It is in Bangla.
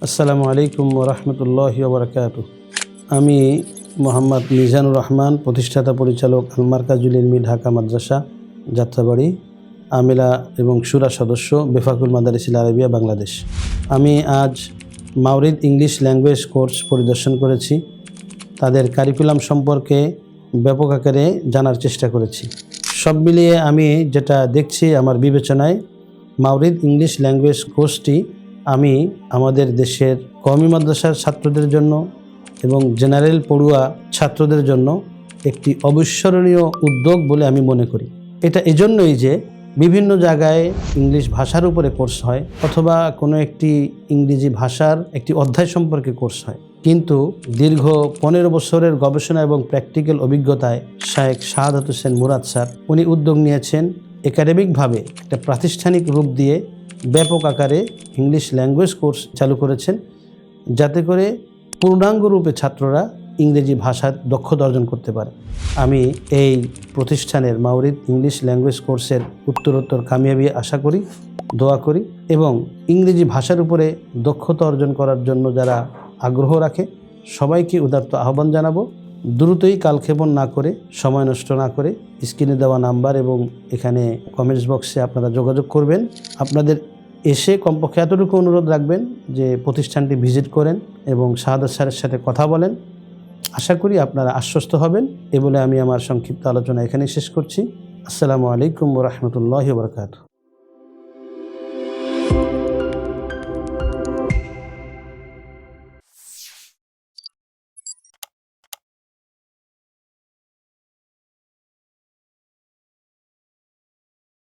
আসসালামু আলাইকুম ওয়া রাহমাতুল্লাহি ওয়া বারাকাতুহু। আমি মোহাম্মদ মিজানুর রহমান, প্রতিষ্ঠাতা পরিচালক আল মারকাজুল ইলমি ঢাকা মাদ্রাসা, যাত্রাবাড়ি, আমিলা এবং শুরা সদস্য, বেফাকুল মাদারিসিল আরবিয়া, বাংলাদেশ। আমি আজ মাওরিদ ইংলিশ ল্যাঙ্গুয়েজ কোর্স পরিদর্শন করেছি। তাদের কারিকুলাম সম্পর্কে ব্যাপক আকারে জানার চেষ্টা করেছি। সব মিলিয়ে আমি যেটা দেখছি, আমার বিবেচনায় মাওরিদ ইংলিশ ল্যাঙ্গুয়েজ কোর্সটি আমি আমাদের দেশের কওমি মাদ্রাসার ছাত্রদের জন্য এবং জেনারেল পড়ুয়া ছাত্রদের জন্য একটি অবিস্মরণীয় উদ্যোগ বলে আমি মনে করি। এটা এজন্যই যে বিভিন্ন জায়গায় ইংলিশ ভাষার উপরে কোর্স হয় অথবা কোনো একটি ইংরেজি ভাষার একটি অধ্যায় সম্পর্কে কোর্স হয়, কিন্তু দীর্ঘ 15 বছরের গবেষণা এবং প্র্যাকটিক্যাল অভিজ্ঞতায় শায়েখ শাহাদাত হোসেন মুরাদ স্যার উনি উদ্যোগ নিয়েছেন একাডেমিকভাবে একটা প্রাতিষ্ঠানিক রূপ দিয়ে ব্যাপক আকারে ইংলিশ ল্যাঙ্গুয়েজ কোর্স চালু করেছেন, যাতে করে পূর্ণাঙ্গ রূপে ছাত্ররা ইংরেজি ভাষার দক্ষতা অর্জন করতে পারে। আমি এই প্রতিষ্ঠানের মাওরিদ ইংলিশ ল্যাঙ্গুয়েজ কোর্সের উত্তরোত্তর কামিয়াবি আশা করি, দোয়া করি এবং ইংরেজি ভাষার উপরে দক্ষতা অর্জন করার জন্য যারা আগ্রহ রাখে সবাইকে উদাত্ত আহ্বান জানাবো। দ্রুতই কালক্ষেপণ না করে, সময় নষ্ট না করে স্ক্রিনে দেওয়া নাম্বার এবং এখানে কমেন্টস বক্সে আপনারা যোগাযোগ করবেন। আপনাদের এসে কমপক্ষে এতটুকু অনুরোধ রাখবেন যে প্রতিষ্ঠানটি ভিজিট করেন এবং শাহাদাত স্যারের সাথে কথা বলেন। আশা করি আপনারা আশ্বস্ত হবেন। এ বলে আমি আমার সংক্ষিপ্ত আলোচনা এখানেই শেষ করছি। আসসালামু আলাইকুম ওয়া রাহমাতুল্লাহি ওয়া বারাকাতুহু।